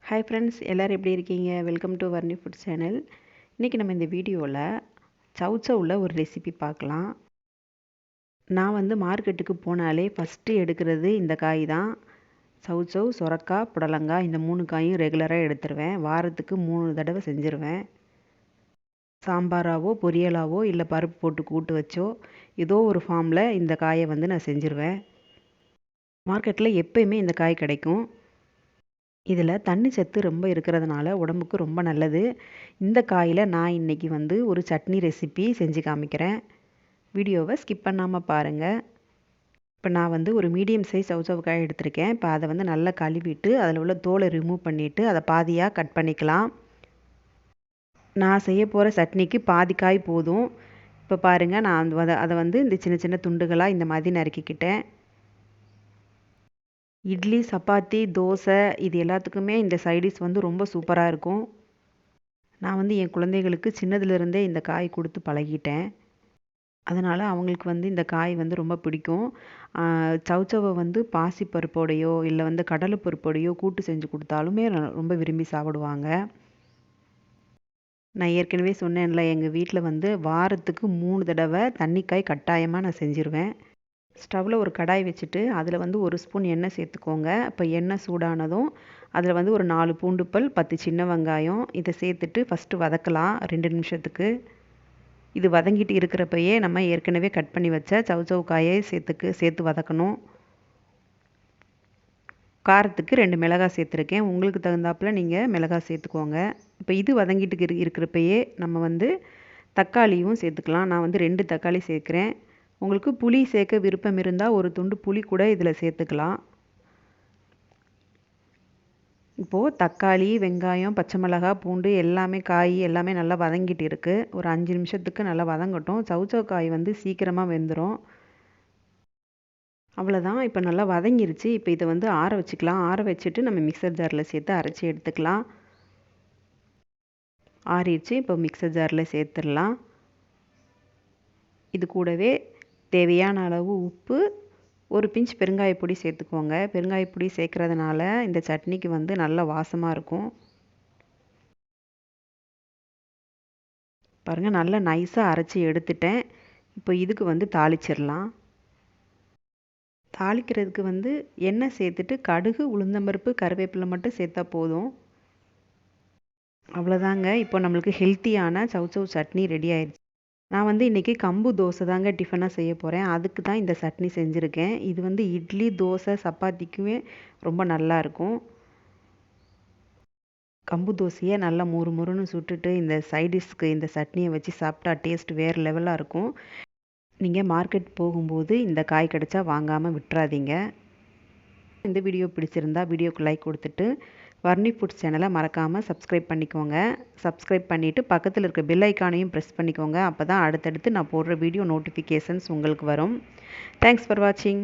Hi friends, எல்லோரும் எப்படி இருக்கீங்க? Welcome to Varni food channel. இன்றைக்கி நம்ம இந்த வீடியோவில் சவ் சவ்வில் ஒரு ரெசிபி பார்க்கலாம். நான் மார்க்கெட்டுக்கு போனாலே ஃபஸ்ட்டு எடுக்கிறது இந்த காய் தான். சவ் சவ், சொரக்காய், புடலங்காய் இந்த 3 காயும் ரெகுலராக எடுத்துருவேன். வாரத்துக்கு 3 தடவை செஞ்சுருவேன். சாம்பாராவோ பொரியலாவோ இல்லை பருப்பு போட்டு கூட்டு வச்சோ ஏதோ ஒரு ஃபார்மில் இந்த காயை நான் செஞ்சுருவேன். மார்க்கெட்டில் எப்போயுமே இந்த காய் கிடைக்கும். இதில் தண்ணி சத்து ரொம்ப இருக்கிறதுனால உடம்புக்கு ரொம்ப நல்லது. இந்த காயில் நான் இன்றைக்கி ஒரு சட்னி ரெசிபி செஞ்சு காமிக்கிறேன். வீடியோவை ஸ்கிப் பண்ணாமல் பாருங்கள். இப்போ நான் ஒரு மீடியம் சைஸ் சவ் காய் எடுத்திருக்கேன். இப்போ அதை நல்லா கழுவிட்டு அதில் உள்ள தோலை ரிமூவ் பண்ணிவிட்டு அதை பாதியாக கட் பண்ணிக்கலாம். நான் செய்ய போகிற சட்னிக்கு பாதி காய் போதும். இப்போ பாருங்கள், நான் அதை இந்த சின்ன சின்ன துண்டுகளாக இந்த மாதிரி நறுக்கிக்கிட்டேன். இட்லி, சப்பாத்தி, தோசை இது எல்லாத்துக்குமே இந்த சைடிஷ் ரொம்ப சூப்பராக இருக்கும். நான் என் குழந்தைகளுக்கு சின்னதுலேருந்தே இந்த காய் கொடுத்து பழகிட்டேன். அதனால் அவங்களுக்கு இந்த காய் ரொம்ப பிடிக்கும். சவ்சவ்வை பாசிப்பருப்போடையோ இல்லை கடலைப்பருப்போடையோ கூட்டு செஞ்சு கொடுத்தாலுமே ரொம்ப விரும்பி சாப்பிடுவாங்க. நான் ஏற்கனவே சொன்னேன்ல, எங்கள் வீட்டில் வாரத்துக்கு 3 தடவை தண்ணிக்காய் கட்டாயமாக நான் செஞ்சுருவேன். ஸ்டவ்வில் ஒரு கடாய் வச்சுட்டு அதில் 1 ஸ்பூன் எண்ணெய் சேர்த்துக்கோங்க. இப்போ எண்ணெய் சூடானதும் அதில் ஒரு 4 பூண்டு பல், 10 சின்ன வெங்காயம் இதை சேர்த்துட்டு ஃபஸ்ட்டு வதக்கலாம் 2 நிமிஷத்துக்கு. இது வதங்கிட்டு இருக்கிறப்பயே நம்ம ஏற்கனவே கட் பண்ணி வச்ச சவ் காயை சேர்த்து வதக்கணும். காரத்துக்கு 2 மிளகாய் சேர்த்துருக்கேன். உங்களுக்கு தகுந்தாப்பில் நீங்கள் மிளகாய் சேர்த்துக்கோங்க. இப்போ இது வதங்கிட்டு இருக்கிறப்பயே நம்ம தக்காளியும் சேர்த்துக்கலாம். நான் 2 தக்காளி சேர்க்குறேன். உங்களுக்கு புளி சேர்க்க விருப்பம் இருந்தால் ஒரு துண்டு புளி கூட இதில் சேர்த்துக்கலாம். இப்போது தக்காளி, வெங்காயம், பச்சை மிளகாய், பூண்டு எல்லாமே காய் எல்லாமே நல்லா வதங்கிட்டு இருக்குது. ஒரு 5 நிமிஷத்துக்கு நல்லா வதங்கட்டும். சவ் காய் சீக்கிரமாக வெந்துடும். அவ்வளோதான், இப்போ நல்லா வதங்கிருச்சு. இப்போ இதை ஆற வச்சுக்கலாம். ஆற வச்சுட்டு நம்ம மிக்சர் ஜாரில் சேர்த்து அரைச்சி எடுத்துக்கலாம். ஆறிடுச்சு. இப்போ மிக்சர் ஜாரில் சேர்த்துடலாம். இது கூடவே தேவையான அளவு உப்பு, ஒரு பிஞ்ச் பெருங்காயப்பொடி சேர்த்துக்கோங்க. பெருங்காயப்பொடி சேர்க்குறதுனால இந்த சட்னிக்கு நல்ல வாசமாக இருக்கும். பாருங்கள், நல்லா நைஸாக அரைச்சி எடுத்துட்டேன். இப்போ இதுக்கு தாளிச்சிடலாம். தாளிக்கிறதுக்கு எண்ணெய் சேர்த்துட்டு கடுகு, உளுந்தம்பருப்பு, கருவேப்பிலை மட்டும் சேர்த்தா போதும். அவ்வளோதாங்க. இப்போ நம்மளுக்கு ஹெல்த்தியான சவ் சட்னி ரெடி ஆயிடுச்சு. நான் இன்றைக்கி கம்பு தோசை தாங்க டிஃபனாக செய்ய போகிறேன். அதுக்கு தான் இந்த சட்னி செஞ்சுருக்கேன். இது இட்லி, தோசை, சப்பாத்திக்குமே ரொம்ப நல்லாயிருக்கும். கம்பு தோசையை நல்லா மொறு மொறுன்னு சுட்டுட்டு இந்த சைடிஷ்க்கு இந்த சட்னியை வச்சு சாப்பிட்டா டேஸ்ட் வேறு லெவலாக இருக்கும். நீங்கள் மார்க்கெட் போகும்போது இந்த காய் கிடச்சா வாங்காமல் விட்டுறாதீங்க. இந்த வீடியோ பிடிச்சிருந்தா வீடியோக்கு லைக் கொடுத்துட்டு வர்ணி ஃபுட்ஸ் சேனலை மறக்காமல் சப்ஸ்கிரைப் பண்ணிக்கோங்க. சப்ஸ்கிரைப் பண்ணிவிட்டு பக்கத்தில் இருக்க பெல் ஐக்கானையும் ப்ரெஸ் பண்ணிக்கோங்க. அப்போ தான் அடுத்தடுத்து நான் போடுற வீடியோ நோட்டிஃபிகேஷன்ஸ் உங்களுக்கு வரும். தேங்க்ஸ் ஃபார் வாட்சிங்.